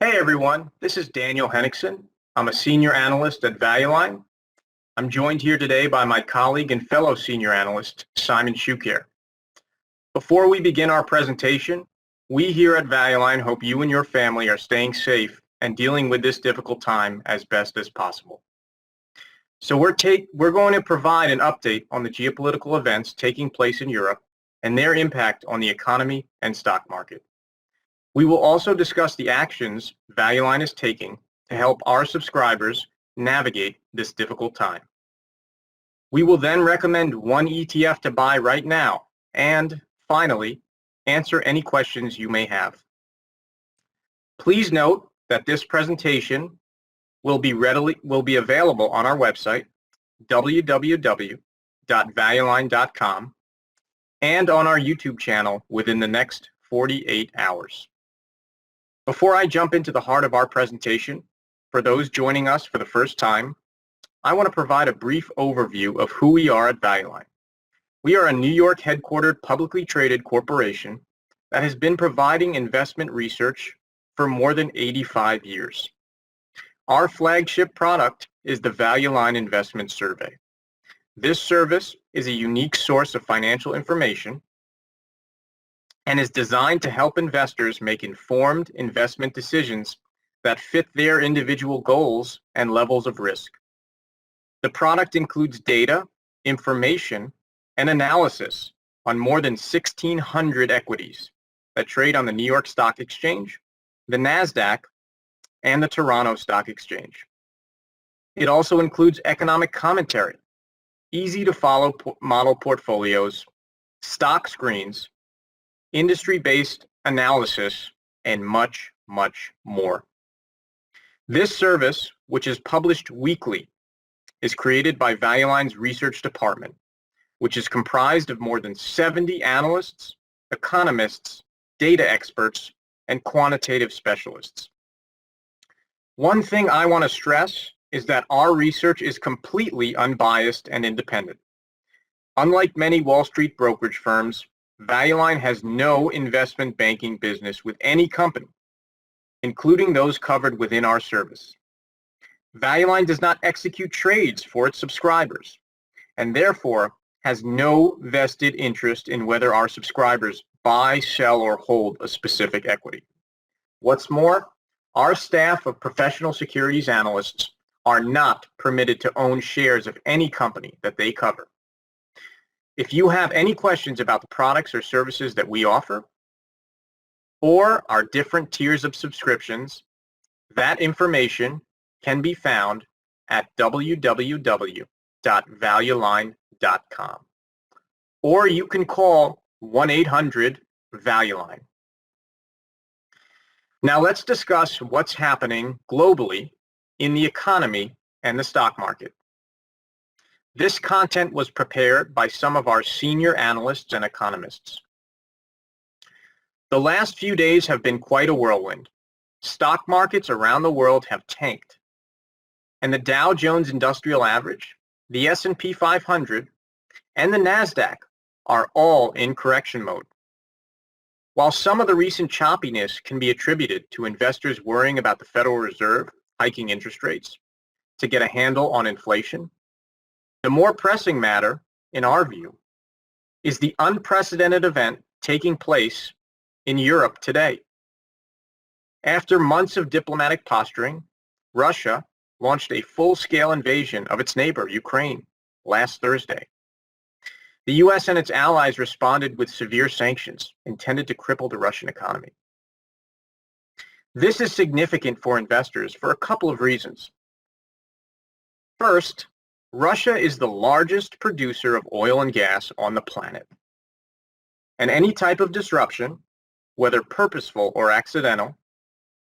Hey everyone, this is Daniel Hennickson. I'm a senior analyst at Valueline. I'm joined here today by my colleague and fellow senior analyst, Simon Shuker. Before we begin our presentation, we here at Valueline hope you and your family are staying safe and dealing with this difficult time as best as possible. So we're going to provide an update on the geopolitical events taking place in Europe and their impact on the economy and stock market. We will also discuss the actions Valueline is taking to help our subscribers navigate this difficult time. We will then recommend one ETF to buy right now and, finally, answer any questions you may have. Please note that this presentation will be available on our website, www.valueline.com, and on our YouTube channel within the next 48 hours. Before I jump into the heart of our presentation, for those joining us for the first time, I want to provide a brief overview of who we are at Valueline. We are a New York headquartered publicly traded corporation that has been providing investment research for more than 85 years. Our flagship product is the Valueline Investment Survey. This service is a unique source of financial information and is designed to help investors make informed investment decisions that fit their individual goals and levels of risk. The product includes data, information, and analysis on more than 1,600 equities that trade on the New York Stock Exchange, the NASDAQ, and the Toronto Stock Exchange. It also includes economic commentary, easy-to-follow model portfolios, stock screens, industry-based analysis, and much, much more. This service, which is published weekly, is created by Valueline's research department, which is comprised of more than 70 analysts, economists, data experts, and quantitative specialists. One thing I want to stress is that our research is completely unbiased and independent. Unlike many Wall Street brokerage firms, Valueline has no investment banking business with any company, including those covered within our service. Valueline does not execute trades for its subscribers, and therefore has no vested interest in whether our subscribers buy, sell, or hold a specific equity. What's more, our staff of professional securities analysts are not permitted to own shares of any company that they cover. If you have any questions about the products or services that we offer, or our different tiers of subscriptions, that information can be found at www.valueline.com. Or you can call 1-800-VALUELINE. Now let's discuss what's happening globally in the economy and the stock market. This content was prepared by some of our senior analysts and economists. The last few days have been quite a whirlwind. Stock markets around the world have tanked, and the Dow Jones Industrial Average, the S&P 500, and the NASDAQ are all in correction mode. While some of the recent choppiness can be attributed to investors worrying about the Federal Reserve hiking interest rates to get a handle on inflation, the more pressing matter, in our view, is the unprecedented event taking place in Europe today. After months of diplomatic posturing, Russia launched a full-scale invasion of its neighbor, Ukraine, last Thursday. The U.S. and its allies responded with severe sanctions intended to cripple the Russian economy. This is significant for investors for a couple of reasons. First, Russia is the largest producer of oil and gas on the planet. And any type of disruption, whether purposeful or accidental,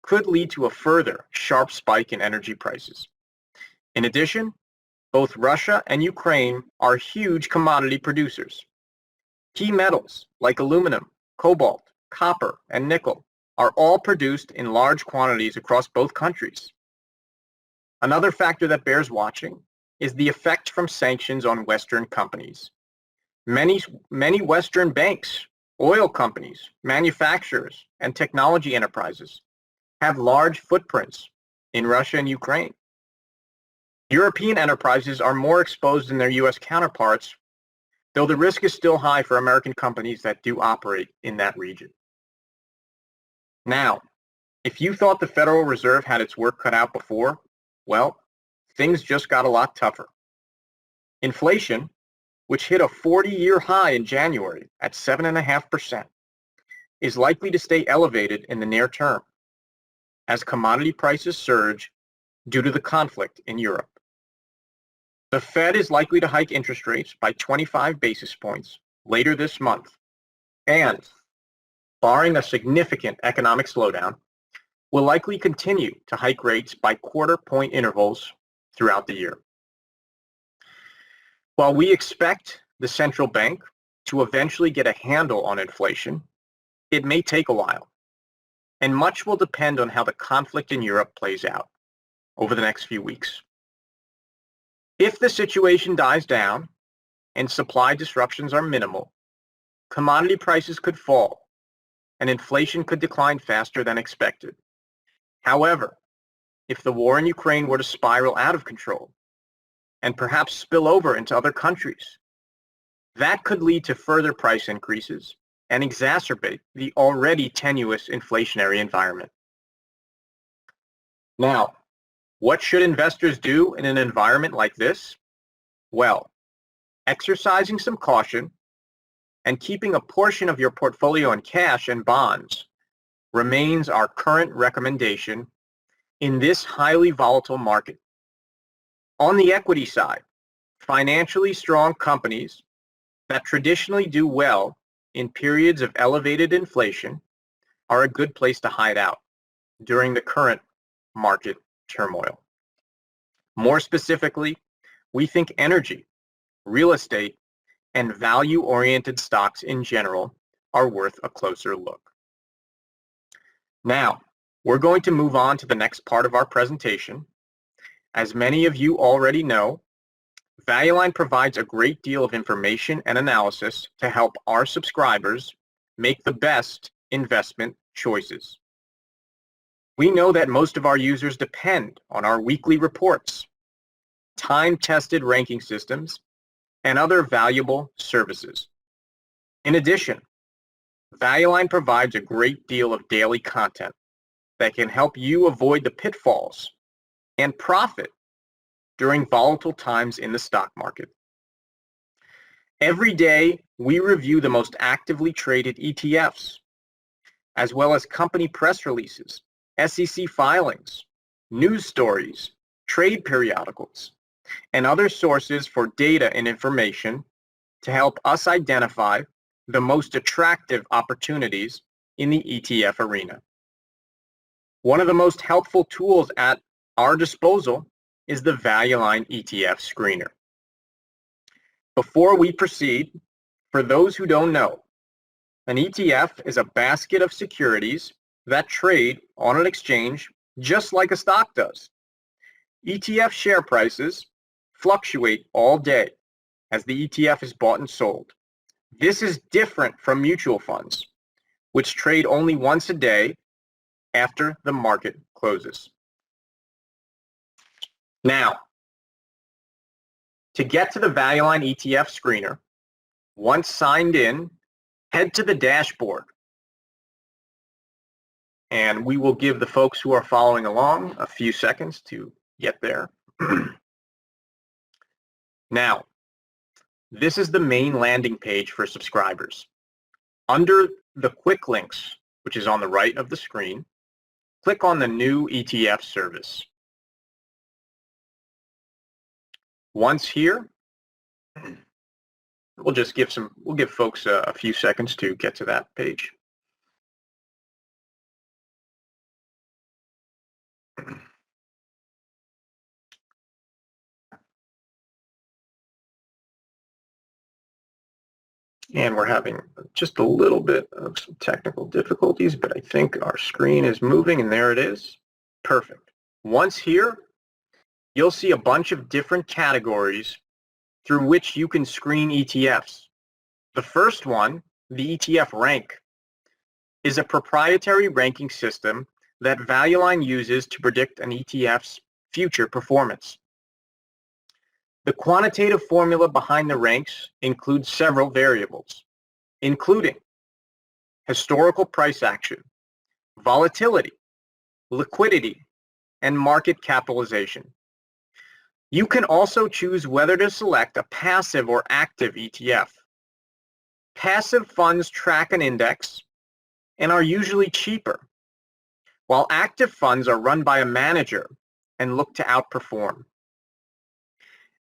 could lead to a further sharp spike in energy prices. In addition, both Russia and Ukraine are huge commodity producers. Key metals like aluminum, cobalt, copper, and nickel are all produced in large quantities across both countries. Another factor that bears watching is the effect from sanctions on Western companies. Many Western banks, oil companies, manufacturers, and technology enterprises have large footprints in Russia and Ukraine. European enterprises are more exposed than their U.S. counterparts, though the risk is still high for American companies that do operate in that region. Now, if you thought the Federal Reserve had its work cut out before, well, things just got a lot tougher. Inflation, which hit a 40-year high in January at 7.5%, is likely to stay elevated in the near term as commodity prices surge due to the conflict in Europe. The Fed is likely to hike interest rates by 25 basis points later this month, and, barring a significant economic slowdown, will likely continue to hike rates by quarter-point intervals throughout the year. While we expect the central bank to eventually get a handle on inflation, it may take a while, and much will depend on how the conflict in Europe plays out over the next few weeks. If the situation dies down and supply disruptions are minimal, commodity prices could fall and inflation could decline faster than expected. However, if the war in Ukraine were to spiral out of control and perhaps spill over into other countries, that could lead to further price increases and exacerbate the already tenuous inflationary environment. Now, what should investors do in an environment like this? Well, exercising some caution and keeping a portion of your portfolio in cash and bonds remains our current recommendation in this highly volatile market. On the equity side, financially strong companies that traditionally do well in periods of elevated inflation are a good place to hide out during the current market turmoil. More specifically, we think energy, real estate, and value-oriented stocks in general are worth a closer look. Now, we're going to move on to the next part of our presentation. As many of you already know, Valueline provides a great deal of information and analysis to help our subscribers make the best investment choices. We know that most of our users depend on our weekly reports, time-tested ranking systems, and other valuable services. In addition, Valueline provides a great deal of daily content that can help you avoid the pitfalls and profit during volatile times in the stock market. Every day, we review the most actively traded ETFs, as well as company press releases, SEC filings, news stories, trade periodicals, and other sources for data and information to help us identify the most attractive opportunities in the ETF arena. One of the most helpful tools at our disposal is the Valueline ETF Screener. Before we proceed, for those who don't know, an ETF is a basket of securities that trade on an exchange just like a stock does. ETF share prices fluctuate all day as the ETF is bought and sold. This is different from mutual funds, which trade only once a day after the market closes. Now, to get to the Valueline ETF Screener, once signed in, head to the dashboard. And we will give the folks who are following along a few seconds to get there. Now, this is the main landing page for subscribers. Under the quick links, which is on the right of the screen, click on the new ETF service. Once here, we'll give folks a few seconds to get to that page. And we're having just a little bit of some technical difficulties, but I think our screen is moving, and there it is. Perfect. Once here, you'll see a bunch of different categories through which you can screen ETFs. The first one, the ETF rank, is a proprietary ranking system that Valueline uses to predict an ETF's future performance. The quantitative formula behind the ranks includes several variables, including historical price action, volatility, liquidity, and market capitalization. You can also choose whether to select a passive or active ETF. Passive funds track an index and are usually cheaper, while active funds are run by a manager and look to outperform.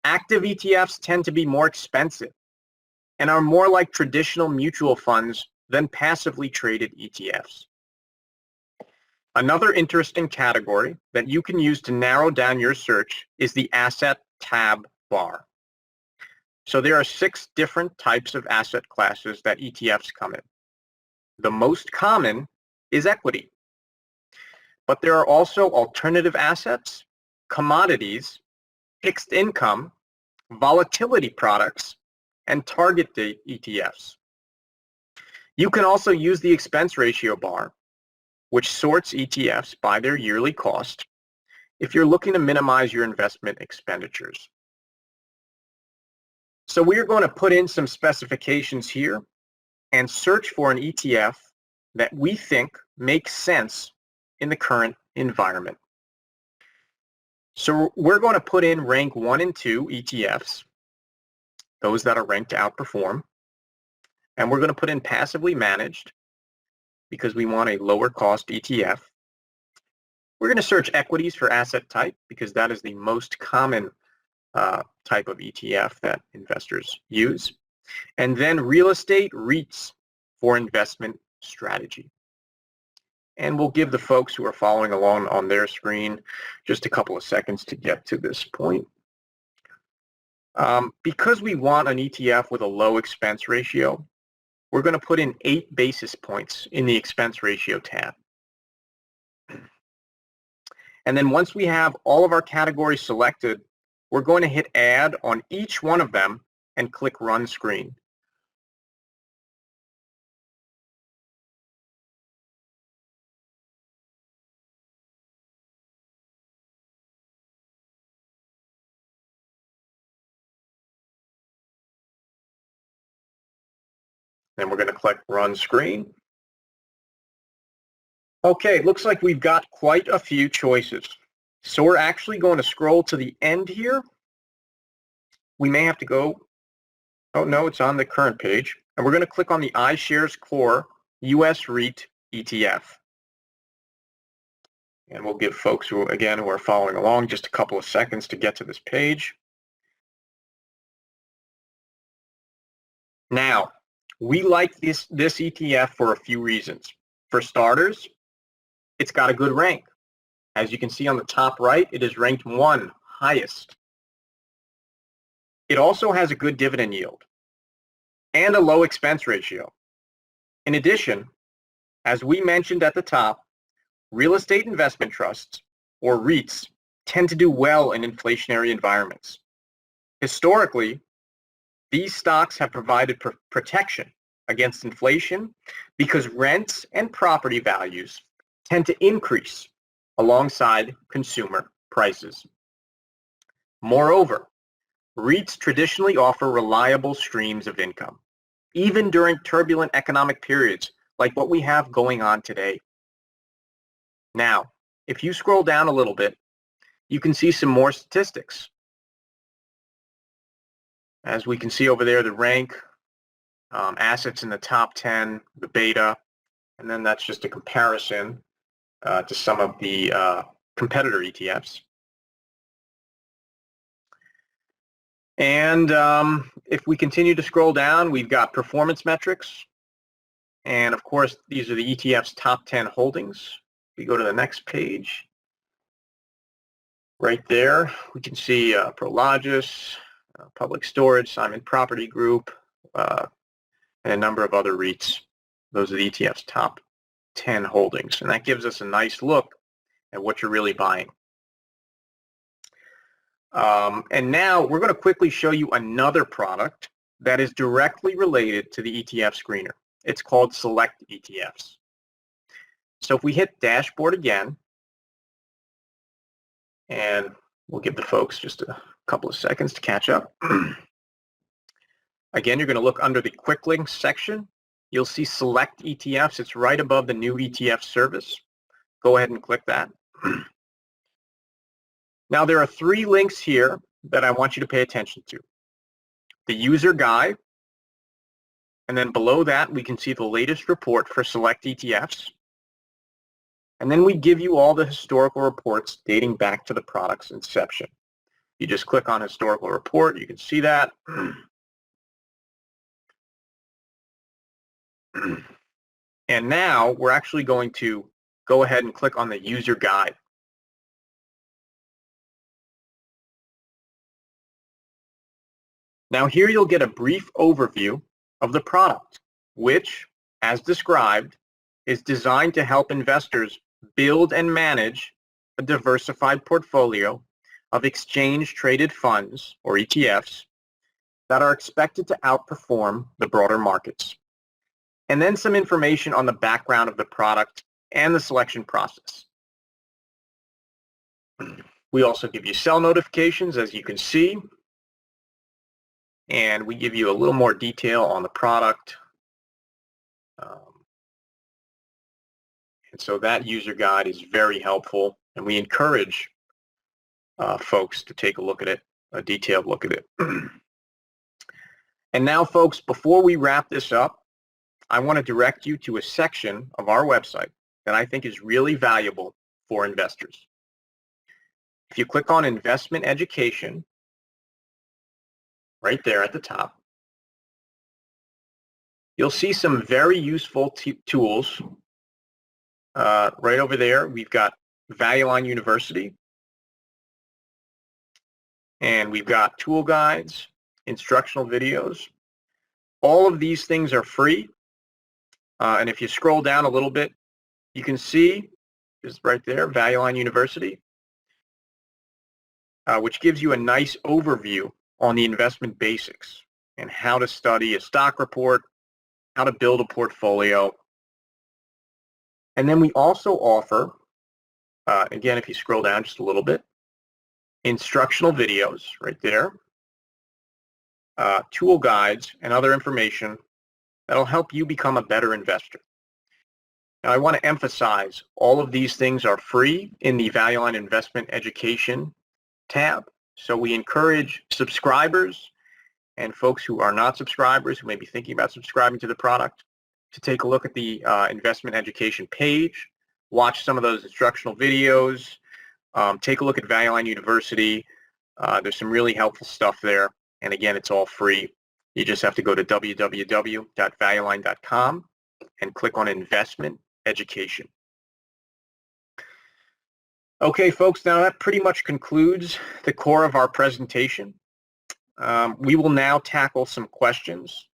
Active ETFs tend to be more expensive and are more like traditional mutual funds than passively traded ETFs. Another interesting category that you can use to narrow down your search is the asset tab bar. So there are 6 different types of asset classes that ETFs come in. The most common is equity, but there are also alternative assets, commodities, fixed income, volatility products, and target date ETFs. You can also use the expense ratio bar, which sorts ETFs by their yearly cost if you're looking to minimize your investment expenditures. So we're going to put in some specifications here and search for an ETF that we think makes sense in the current environment. So we're going to put in rank 1 and 2 ETFs, those that are ranked to outperform, and we're going to put in passively managed because we want a lower cost ETF. We're going to search equities for asset type because that is the most common type of ETF that investors use. And then real estate REITs for investment strategy. And we'll give the folks who are following along on their screen just a couple of seconds to get to this point. Because we want an ETF with a low expense ratio, we're going to put in 8 basis points in the expense ratio tab. And then once we have all of our categories selected, we're going to hit add on each one of them and click run screen. Then we're going to click run screen. Okay, it looks like we've got quite a few choices. So we're actually going to scroll to the end here. We may have to go, oh no, it's on the current page. And we're going to click on the iShares Core US REIT ETF. And we'll give folks who are following along just a couple of seconds to get to this page. Now, we like this ETF for a few reasons. For starters, it's got a good rank. As you can see on the top right, it is ranked 1, highest. It also has a good dividend yield and a low expense ratio. In addition, as we mentioned at the top, real estate investment trusts, or REITs, tend to do well in inflationary environments. Historically, these stocks have provided protection against inflation because rents and property values tend to increase alongside consumer prices. Moreover, REITs traditionally offer reliable streams of income, even during turbulent economic periods like what we have going on today. Now, if you scroll down a little bit, you can see some more statistics. As we can see over there, the rank, assets in the top 10, the beta, and then that's just a comparison to some of the competitor ETFs. And if we continue to scroll down, we've got performance metrics. And of course, these are the ETF's top 10 holdings. If we go to the next page, right there, we can see Prologis, Public Storage, Simon Property Group, and a number of other REITs. Those are the ETF's top 10 holdings. And that gives us a nice look at what you're really buying. And now we're going to quickly show you another product that is directly related to the ETF screener. It's called Select ETFs. So if we hit dashboard again, and we'll give the folks just a couple of seconds to catch up. Again, you're going to look under the quick links section. You'll see select ETFs. It's right above the new ETF service. Go ahead and click that. Now there are 3 links here that I want you to pay attention to. The user guide, and then below that we can see the latest report for select ETFs. And then we give you all the historical reports dating back to the product's inception. You just click on historical report, you can see that. And now we're actually going to go ahead and click on the user guide. Now here you'll get a brief overview of the product, which, as described, is designed to help investors build and manage a diversified portfolio of exchange-traded funds, or ETFs, that are expected to outperform the broader markets. And then some information on the background of the product and the selection process. We also give you sell notifications, as you can see, and we give you a little more detail on the product. And so that user guide is very helpful, and we encourage folks to take a look at it, a detailed look at it. And now, folks, before we wrap this up, I want to direct you to a section of our website that I think is really valuable for investors. If you click on Investment Education, right there at the top, you'll see some very useful tools. Right over there, we've got Valueline University, and we've got tool guides, instructional videos. All of these things are free, and if you scroll down a little bit, you can see, just right there, Valueline University, which gives you a nice overview on the investment basics and how to study a stock report, how to build a portfolio. And then we also offer, again, if you scroll down just a little bit, instructional videos right there, tool guides, and other information that'll help you become a better investor. Now, I want to emphasize all of these things are free in the Valueline Investment Education tab. So we encourage subscribers and folks who are not subscribers, who may be thinking about subscribing to the product, to take a look at the investment education page, watch some of those instructional videos, take a look at Valueline University. There's some really helpful stuff there. And again, it's all free. You just have to go to www.valueline.com and click on Investment Education. Okay, folks, now that pretty much concludes the core of our presentation. We will now tackle some questions.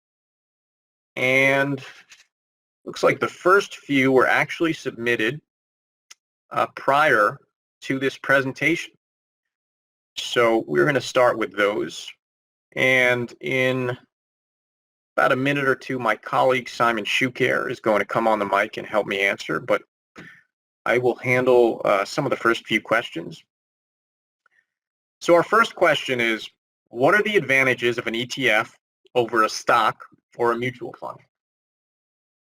And looks like the first few were actually submitted prior to this presentation. So we're going to start with those. And in about a minute or two, my colleague Simon Shuker is going to come on the mic and help me answer, but I will handle some of the first few questions. So our first question is, what are the advantages of an ETF over a stock or a mutual fund?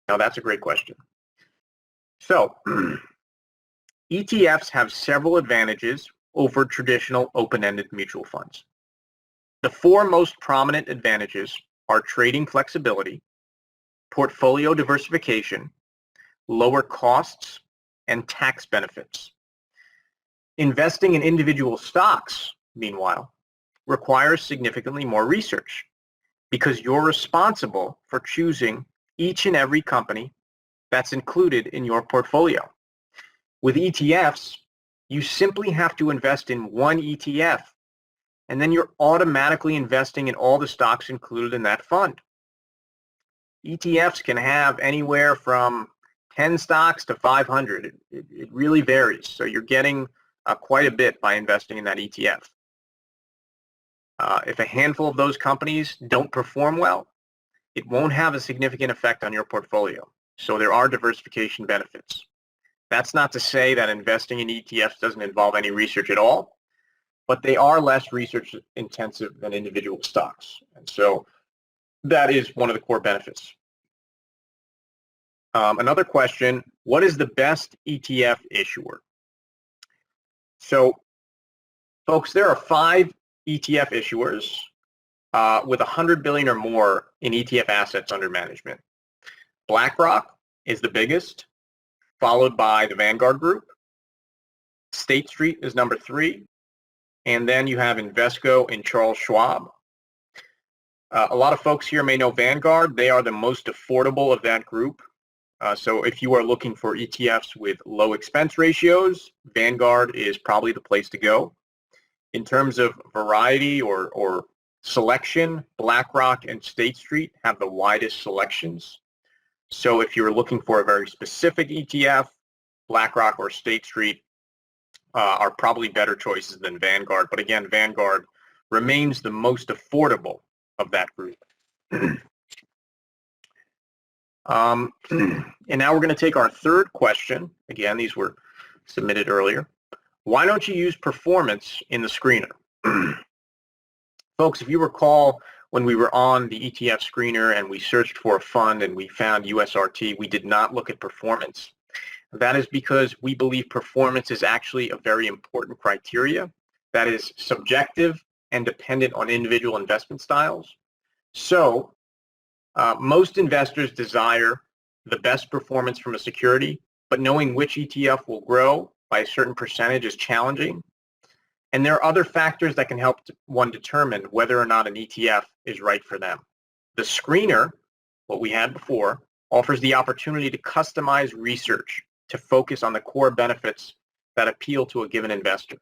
Now that's a great question. So ETFs have several advantages over traditional open-ended mutual funds. The 4 most prominent advantages are trading flexibility, portfolio diversification, lower costs, and tax benefits. Investing in individual stocks, meanwhile, requires significantly more research because you're responsible for choosing each and every company that's included in your portfolio. With ETFs, you simply have to invest in one ETF, and then you're automatically investing in all the stocks included in that fund. ETFs can have anywhere from 10 stocks to 500. It really varies. So you're getting quite a bit by investing in that ETF. If a handful of those companies don't perform well, it won't have a significant effect on your portfolio. So there are diversification benefits. That's not to say that investing in ETFs doesn't involve any research at all, but they are less research intensive than individual stocks. And so that is one of the core benefits. Another question, what is the best ETF issuer? So folks, there are 5 ETF issuers with 100 billion or more in ETF assets under management. BlackRock is the biggest, followed by the Vanguard Group. State Street is number 3, and then you have Invesco and Charles Schwab. A lot of folks here may know Vanguard. They are the most affordable of that group. So if you are looking for ETFs with low expense ratios, Vanguard is probably the place to go. In terms of variety or selection, BlackRock and State Street have the widest selections. So if you're looking for a very specific ETF, BlackRock or State Street are probably better choices than Vanguard. But again, Vanguard remains the most affordable of that group. And now we're going to take our third question. Again, these were submitted earlier. Why don't you use performance in the screener? Folks, if you recall, when we were on the ETF screener and we searched for a fund and we found USRT, we did not look at performance. That is because we believe performance is actually a very important criteria that is subjective and dependent on individual investment styles. So most investors desire the best performance from a security, but knowing which ETF will grow by a certain percentage is challenging. And there are other factors that can help one determine whether or not an ETF is right for them. The screener, what we had before, offers the opportunity to customize research to focus on the core benefits that appeal to a given investor.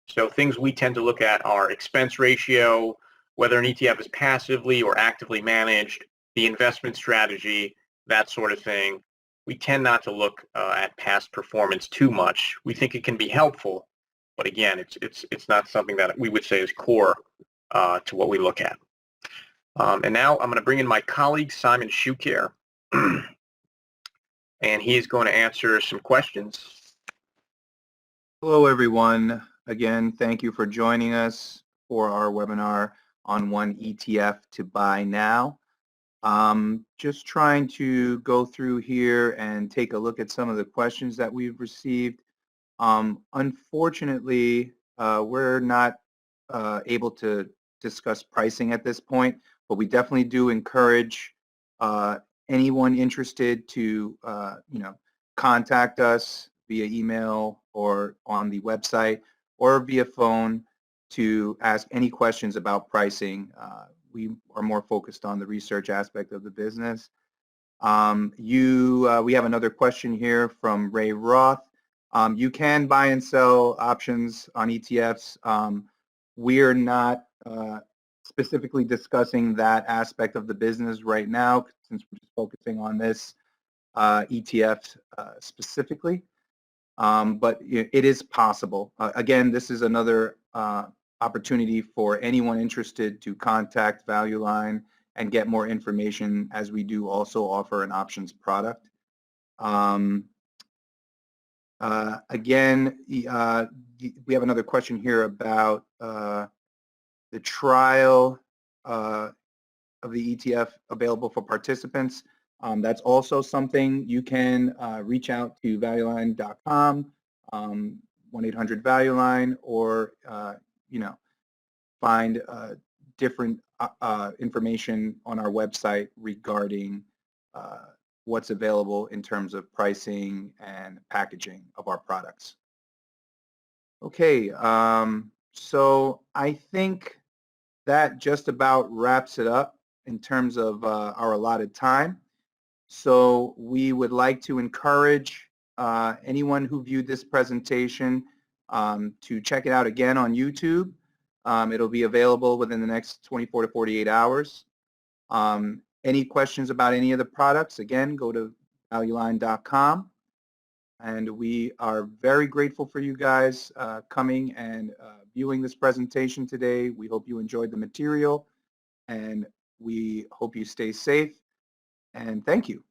So things we tend to look at are expense ratio, whether an ETF is passively or actively managed, the investment strategy, that sort of thing. We tend not to look at past performance too much. We think it can be helpful, but again, it's not something that we would say is core to what we look at. And now I'm going to bring in my colleague, Simon Shuker, and he is going to answer some questions. Hello, everyone. Again, thank you for joining us for our webinar on One ETF to buy now. Just trying to go through here and take a look at some of the questions that we've received. Unfortunately, we're not able to discuss pricing at this point, but we definitely do encourage anyone interested to contact us via email or on the website or via phone to ask any questions about pricing. We are more focused on the research aspect of the business. We have another question here from Ray Roth. You can buy and sell options on ETFs. We're not specifically discussing that aspect of the business right now since we're just focusing on this ETF specifically. But it is possible. Again, this is another opportunity for anyone interested to contact Valueline and get more information, as we do also offer an options product. Again, we have another question here about the trial of the ETF available for participants. That's also something you can reach out to valueline.com, 1-800-VALUELINE, or find different information on our website regarding what's available in terms of pricing and packaging of our products. Okay, so I think that just about wraps it up in terms of our allotted time. So we would like to encourage anyone who viewed this presentation to check it out again on YouTube. It'll be available within the next 24 to 48 hours. Any questions about any of the products, again, go to valueline.com. And we are very grateful for you guys coming and viewing this presentation today. We hope you enjoyed the material, and we hope you stay safe. And thank you.